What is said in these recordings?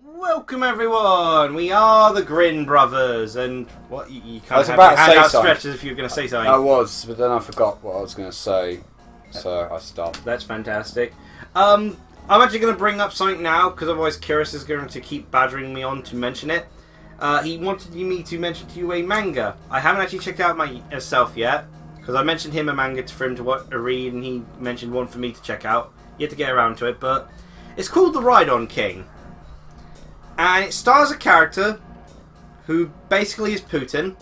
Welcome everyone. We are the Grin brothers, and what you can't I was have about your to hand say out something. stretched as if you were going to say something. I was, but then I forgot what I was going to say, so I stopped. That's fantastic. I'm actually going to bring up something now because otherwise Cyrus is going to keep badgering me on to mention it. He wanted me to mention to you a manga. I haven't actually checked out myself yet because I mentioned him a manga for him to read, and he mentioned one for me to check out. Yet to get around to it, but it's called The Ride-On King. And it stars a character who basically is Putin.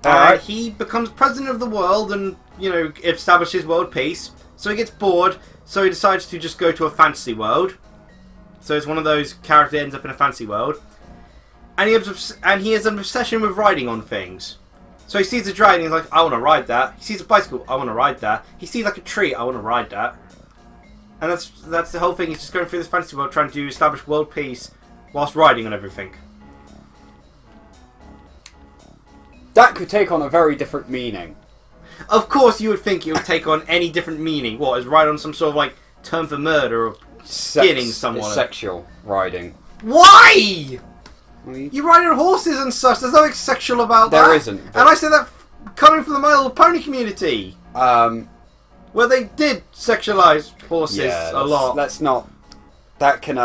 Alright. He becomes president of the world and, establishes world peace. So he gets bored, so he decides to just go to a fantasy world. So it's one of those characters that ends up in a fantasy world. And he has an obsession with riding on things. So he sees a dragon, he's like, I want to ride that. He sees a bicycle, I want to ride that. He sees like a tree, I want to ride that. And that's the whole thing. He's just going through this fantasy world trying to establish world peace whilst riding on everything. That could take on a very different meaning. Of course you would think it would take on any different meaning. What, is ride on some sort of like term for murder or skinning someone? It's sexual riding. Why? You ride on horses and such. There's nothing sexual about that. There isn't. And I say that coming from the My Little Pony community. Where they did sexualise horses a lot. Let's not. That can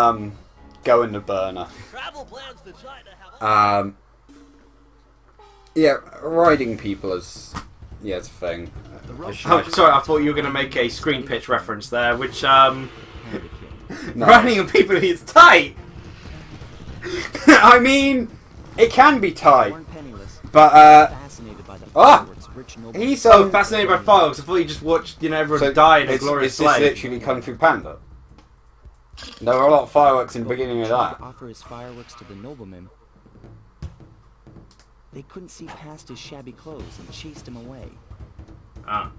go in the burner. Travel plans to China, Yeah, riding people is it's a thing. Oh, sorry, I thought you were going to make a screen pitch reference there, which No. riding on people is tight. I mean, it can be tight, but he's so fascinated by fireworks. I thought you just watched, everyone die in a glorious Is this slay. literally Kung Fu Panda? There were a lot of fireworks in the beginning of that. Offer his fireworks to the nobleman. They couldn't see past his shabby clothes and chased him away. Ah.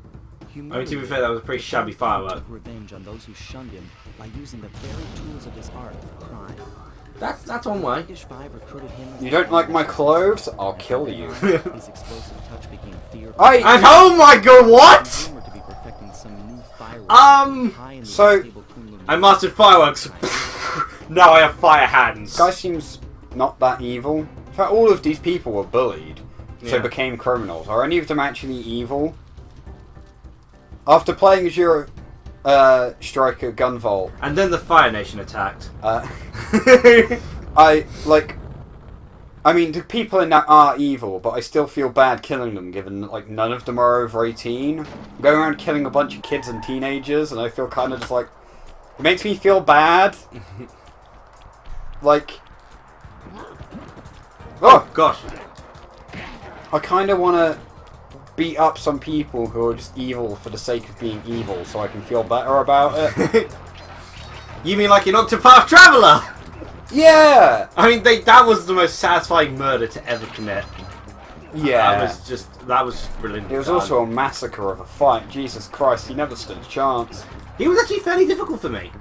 I mean, to be fair, that was a pretty shabby firework. Took revenge on those who shunned him by using the very tools of his art for crime. That's one way. British Five recruited him as You don't like my clothes? I'll kill you. His explosive touch became fear. And oh my god, what? Rumored to be perfecting some new fireworks high in the so unstable Kunlun I mastered fireworks. Now I have fire hands. This guy seems not that evil. In fact, all of these people were bullied, so Yeah. became criminals. Are any of them actually evil? After playing as your striker Gunvolt, And then the Fire Nation attacked. I mean, the people in that are evil, but I still feel bad killing them, given that, none of them are over 18. I'm going around killing a bunch of kids and teenagers, and I feel kind of just it makes me feel bad. Oh gosh. I kind of want to beat up some people who are just evil for the sake of being evil, so I can feel better about it. You mean like an Octopath Traveler? Yeah! I mean, that was the most satisfying murder to ever commit. Yeah. That was just brilliant. It was also a massacre of a fight. Jesus Christ, he never stood a chance. He was actually fairly difficult for me.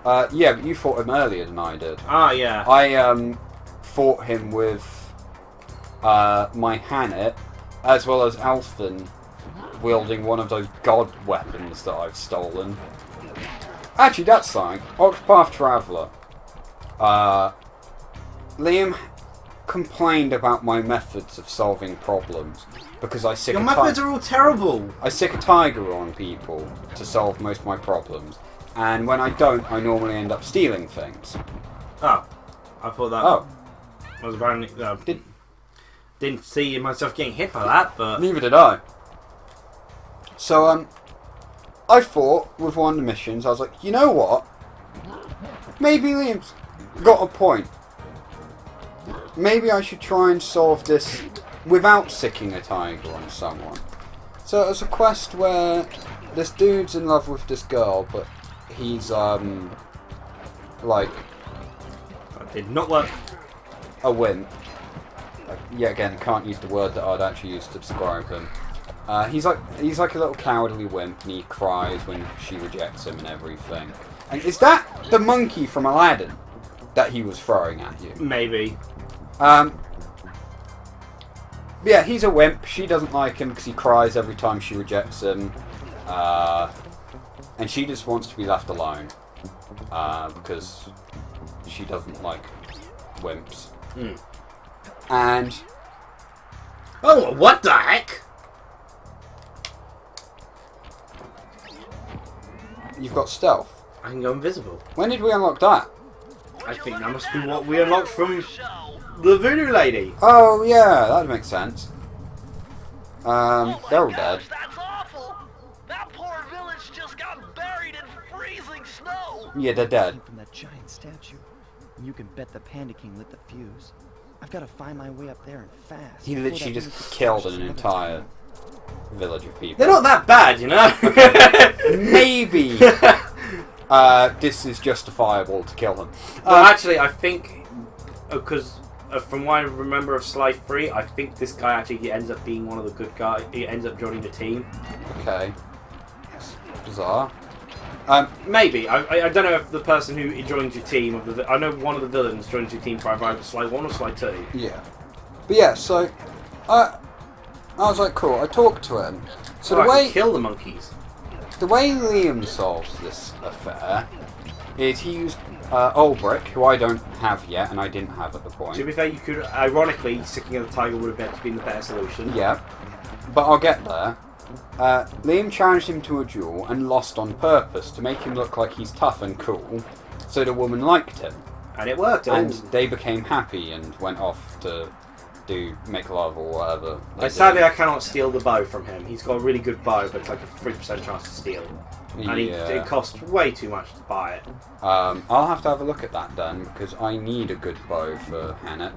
Yeah, but you fought him earlier than I did. Ah, yeah. I fought him with my Hannet, as well as Alfin wielding one of those god weapons that I've stolen. Actually, that's something. Octopath Traveler. Liam complained about my methods of solving problems because I sick Your methods are all terrible. I sick a tiger on people to solve most of my problems, and when I don't, I normally end up stealing things. Oh, I thought that Oh, was apparently didn't see myself getting hit by that, but neither did I. So, I fought with one of the missions. I was like, you know what? Maybe Liam's got a point. Maybe I should try and solve this without sicking a tiger on someone. So it was a quest where this dude's in love with this girl, but he's, that did not work. a wimp. Yeah, again, can't use the word that I'd actually use to describe him. He's like a little cowardly wimp, and he cries when she rejects him and everything. And is that the monkey from Aladdin that he was throwing at you? Maybe. Yeah, he's a wimp. She doesn't like him because he cries every time she rejects him. And she just wants to be left alone. Because she doesn't like wimps. Hmm. And Oh, what the heck? you've got stealth. I can go invisible. When did we unlock that? I think that must be what we unlocked from the voodoo lady. Oh yeah, that makes sense. They're all dead. That's awful. That poor village just got buried in freezing snow. Yeah, they're dead. From that giant statue. You can bet the Panda King lit the fuse. I've got to find my way up there and fast. He before literally that just village killed crashes an another entire time. village of people. They're not that bad, you know. Maybe this is justifiable to kill them. Well, actually, I think because from what I remember of Sly 3, I think this guy actually ends up being one of the good guys. He ends up joining the team. Okay. That's bizarre. Maybe. I don't know if the person who joins your team, I know one of the villains joins your team by either Sly 1 or Sly 2. Yeah. But yeah, so I was like, cool. I talked to him. So I the way can kill the monkeys. the way Liam solves this affair is he used Ulbrich, who I don't have yet, and I didn't have at the point. To be fair, you could, ironically, sticking at the tiger would have been the better solution. Yeah, but I'll get there. Liam challenged him to a duel and lost on purpose to make him look like he's tough and cool, so the woman liked him. And it worked. And they became happy and went off to make love or whatever. Sadly, I cannot steal the bow from him. He's got a really good bow, but it's like a 3% chance to steal. And it costs way too much to buy it. I'll have to have a look at that then, because I need a good bow for Hannah.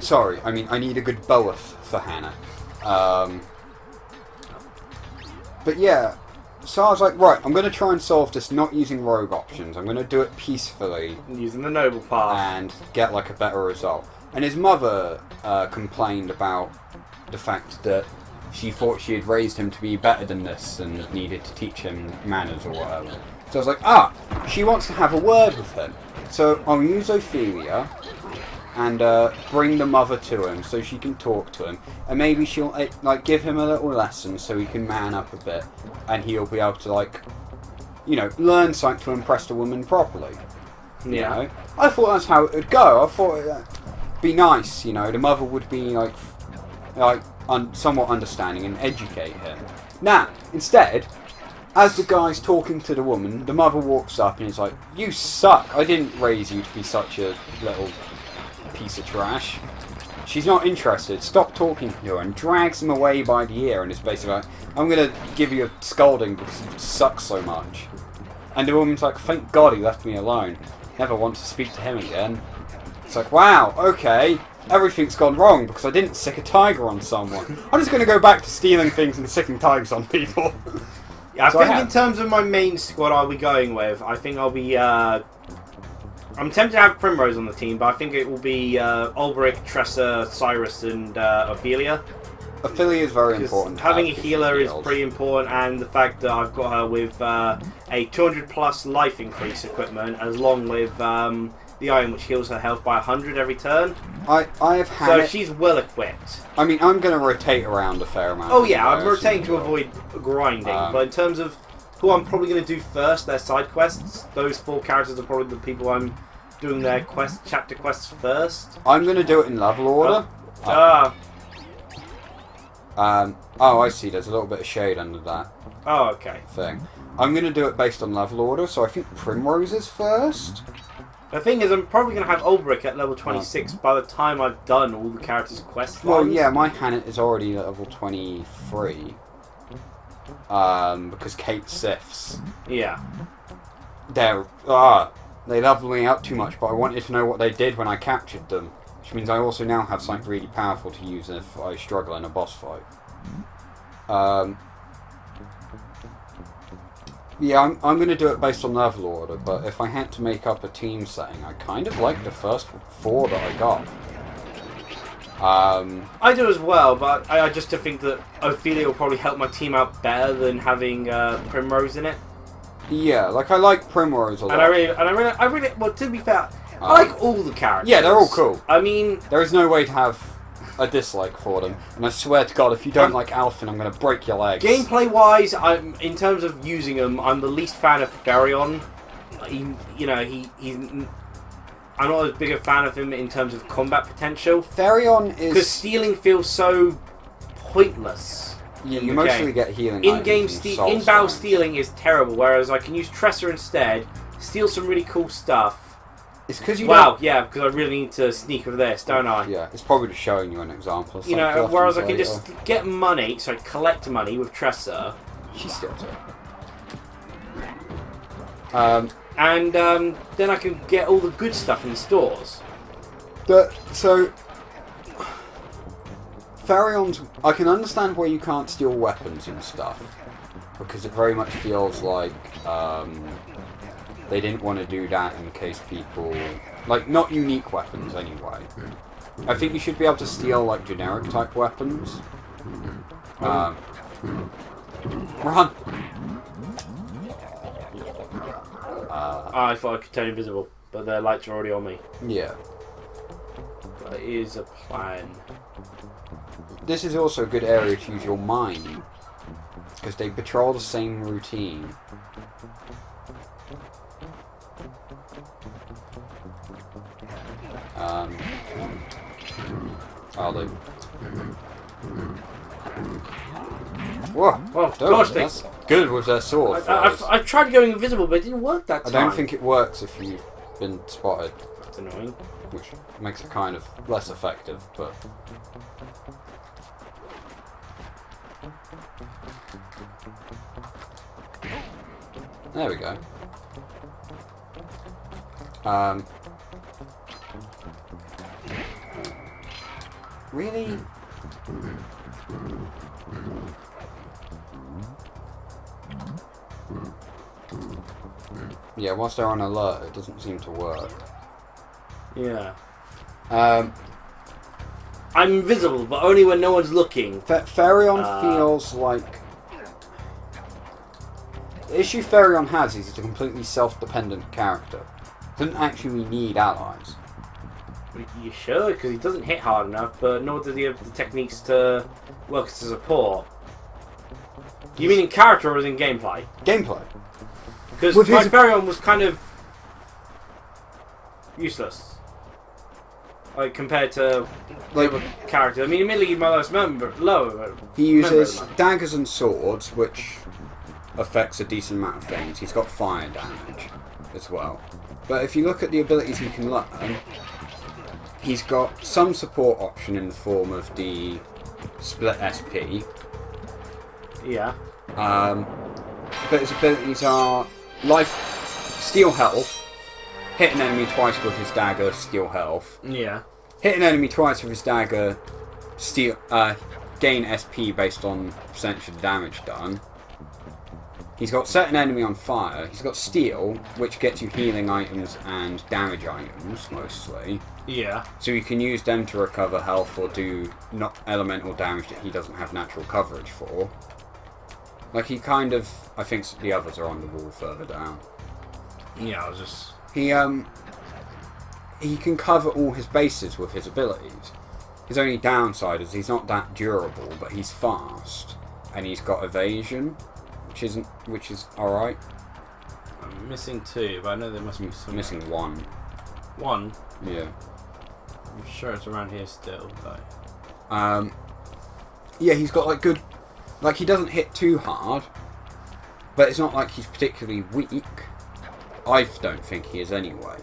Sorry, I mean I need a good boweth for Hannah. But yeah, so I was like, right, I'm going to try and solve this not using rogue options. I'm going to do it peacefully Using the noble path. and get like a better result. And his mother complained about the fact that she thought she had raised him to be better than this and needed to teach him manners or whatever. So I was like, she wants to have a word with him. So I'll use Ophelia and bring the mother to him so she can talk to him, and maybe she'll like give him a little lesson so he can man up a bit, and he'll be able to like, you know, learn something to impress the woman properly. You know? I thought that's how it would go. I thought it'd be nice, you know. The mother would be like somewhat understanding and educate him. Now, instead, as the guy's talking to the woman, the mother walks up and is like, "You suck. I didn't raise you to be such a little piece of trash." She's not interested. Stop talking to her and drags him away by the ear and is basically like, "I'm going to give you a scolding because you suck so much." And the woman's like, "Thank God he left me alone. Never want to speak to him again." It's like, wow, okay, everything's gone wrong because I didn't sick a tiger on someone. I'm just going to go back to stealing things and sicking tigers on people. Yeah, I So think in terms of my main squad I'll be going with, I think I'll be... I'm tempted to have Primrose on the team, but I think it will be Ulbrich, Tressa, Cyrus, and Ophelia. Ophelia is very important. Having a healer is pretty important, and the fact that I've got her with a 200 plus life increase equipment, as long with the iron, which heals her health by 100 every turn. I have had So it. she's well equipped. I mean, I'm going to rotate around a fair amount. Oh yeah, I'm anyway, rotating to so- avoid grinding, but in terms of who I'm probably going to do first, their side quests, those 4 characters are probably the people I'm doing their chapter quests first. I'm going to do it in level order. Oh, I see. There's a little bit of shade under that Oh, okay. thing. I'm going to do it based on level order, so I think Primrose is first. The thing is, I'm probably going to have Ulbrich at level 26 by the time I've done all the characters' quest Well, lines. yeah, my Hannah is already level 23. Because Kate Sifs. Yeah. They leveled me up too much, but I wanted to know what they did when I captured them. Which means I also now have something really powerful to use if I struggle in a boss fight. Yeah, I'm going to do it based on level order, but if I had to make up a team setting, I kind of like the first 4 that I got. I do as well, but I just think that Ophelia will probably help my team out better than having Primrose in it. Yeah, like I like Primrose a lot. And I really, well, to be fair, I like all the characters. Yeah, they're all cool. I mean, There is no way to have a dislike for them. And I swear to God, if you don't like Alphen, I'm going to break your legs. Gameplay-wise, in terms of using them, I'm the least fan of Therion. I'm not as big a fan of him in terms of combat potential. Therion is... Because stealing feels so pointless. Yeah, you mostly get healing in-battle stealing is terrible, whereas I can use Tresor instead, steal some really cool stuff. It's because you because I really need to sneak with this, don't I? Yeah, it's probably just showing you an example. You know, whereas I can just get money, so I collect money with Tresor. She steals it. And then I can get all the good stuff in the stores. So, Therion's... I can understand why you can't steal weapons and stuff, because it very much feels like they didn't want to do that in case people... Like, not unique weapons anyway. I think you should be able to steal, like, generic type weapons. Run! I thought I could turn invisible, but their lights are already on me. Yeah. That is a plan. This is also a good area to use your mind, because they patrol the same routine. Whoa! Oh, gosh, that's good with their sword. I've tried going invisible, but it didn't work that time. I don't think it works if you've been spotted. That's annoying. Which makes it kind of less effective, but... There we go. Really? Yeah, whilst they're on alert, it doesn't seem to work. Yeah. I'm invisible, but only when no one's looking. Therion feels like... The issue Therion has is he's a completely self-dependent character. Doesn't actually need allies. You should, because he doesn't hit hard enough, but nor does he have the techniques to work as a support. You mean in character or in gameplay? Gameplay. Because my Therion was kind of useless. Like, compared to the other characters. I mean, admittedly, he's my lowest member. He uses daggers and swords, which affects a decent amount of things. He's got fire damage as well. But if you look at the abilities he can learn, he's got some support option in the form of the split SP. Yeah. But his abilities are steal health, hit an enemy twice with his dagger, steal health. Yeah. Hit an enemy twice with his dagger, steal gain SP based on percentage of damage done. He's got set an enemy on fire. He's got steal, which gets you healing items and damage items mostly. Yeah. So you can use them to recover health or do not elemental damage that he doesn't have natural coverage for. Like, he kind of... I think the others are on the wall further down. Yeah, I was just... He can cover all his bases with his abilities. His only downside is he's not that durable, but he's fast. And he's got evasion, which is alright. I'm missing 2, but I know there must be some... Missing 1. 1? Yeah. I'm sure it's around here still, though. Yeah, he's got, like, good... Like, he doesn't hit too hard, but it's not like he's particularly weak. I don't think he is anyway.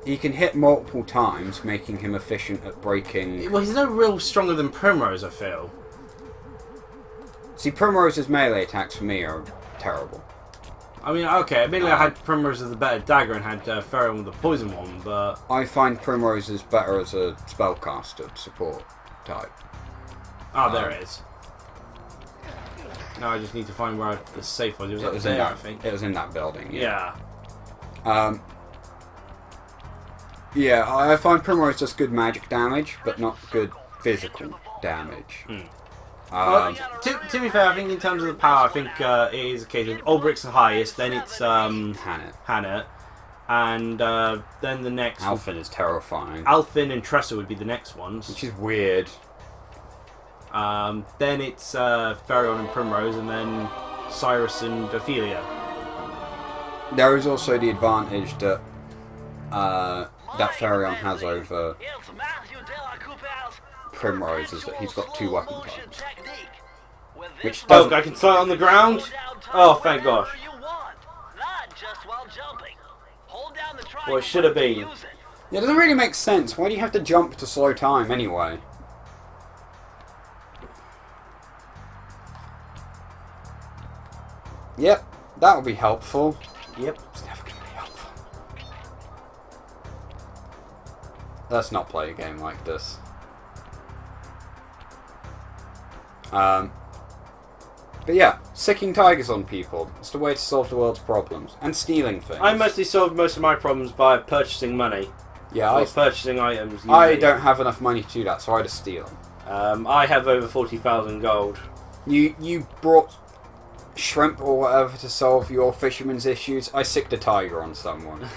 He can hit multiple times, making him efficient at breaking... Well, he's no real stronger than Primrose, I feel. See, Primrose's melee attacks for me are terrible. I mean, okay, admittedly I had Primrose as the better dagger and had Therion with the poison one, but... I find Primrose is better as a spellcaster support type. Oh, there it is. Now I just need to find where the safe was. It was up there, I think. It was in that building, yeah. Yeah. I find Primrose does good magic damage, but not good physical damage. To be fair, I think in terms of the power, I think it is a case of Ulbricht's the highest, then it's Hannah. and then the next... Alphen is terrifying. Alphen and Tressa would be the next ones. Which is weird. Then it's Pharaon and Primrose, and then Cyrus and Ophelia. There is also the advantage that Pharaon has over Primrose, is that he's got 2 weapon types. Which doesn't... Oh, I can sight on the ground? Oh, thank gosh. Well, it should have been. Yeah, it doesn't really make sense. Why do you have to jump to slow time anyway? Yep, that would be helpful. Yep. It's never going to be helpful. Let's not play a game like this. But yeah, sicking tigers on people. It's the way to solve the world's problems. And stealing things. I mostly solved most of my problems by purchasing money. Yeah, or purchasing items. I don't have enough money to do that, so I just steal. I have over 40,000 gold. You brought shrimp or whatever to solve your fisherman's issues. I sicked a tiger on someone.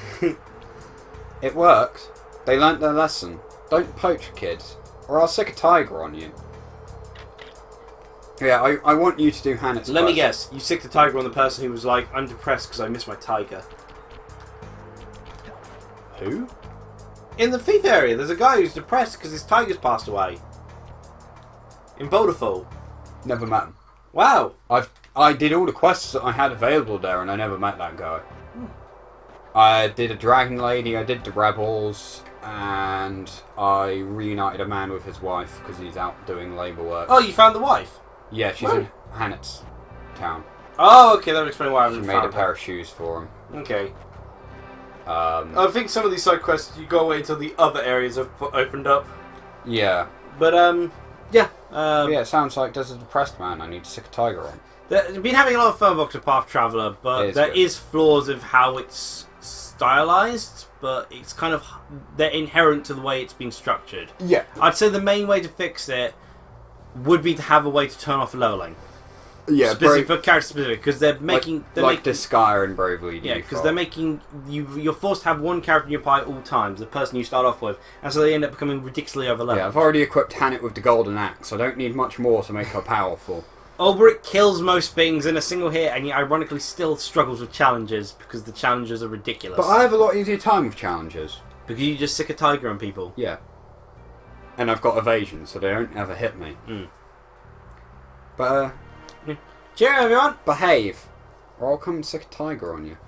It worked. They learnt their lesson. Don't poach kids, or I'll sick a tiger on you. Yeah, I want you to do Hannah's. Let me guess. You sicked a tiger on the person who was like, I'm depressed because I miss my tiger. Who? In the thief area, there's a guy who's depressed because his tiger's passed away. In Boulderful. Never met him. Wow. I did all the quests that I had available there, and I never met that guy. I did a dragon lady, I did the rebels, and I reunited a man with his wife because he's out doing labour work. Oh, you found the wife? Yeah, she's in Hannet's town. Oh, okay, that would explain why I haven't She made found a pair of shoes for him. Okay. I think some of these side quests, you go away until the other areas have opened up. Yeah. But, yeah. Yeah, it sounds like there's a depressed man I need to sick a tiger on. I've been having a lot of fun with Octopath Traveler, but there is flaws of how it's stylized, but it's kind of... they're inherent to the way it's been structured. Yeah. I'd say the main way to fix it would be to have a way to turn off leveling. Yeah, specific, for character specific, because they're making... like Disgaea and Bravely Default. Yeah, because they're making... You're forced to have one character in your party at all times, the person you start off with, and so they end up becoming ridiculously overleveled. Yeah, I've already equipped Hannet with the Golden Axe. I don't need much more to make her powerful. Ulbrich kills most things in a single hit, and he ironically still struggles with challenges, because the challenges are ridiculous. But I have a lot easier time with challenges. Because you just sick a tiger on people. Yeah. And I've got evasion, so they don't ever hit me. But, Cheerio, everyone! behave, or I'll come and sick a tiger on you.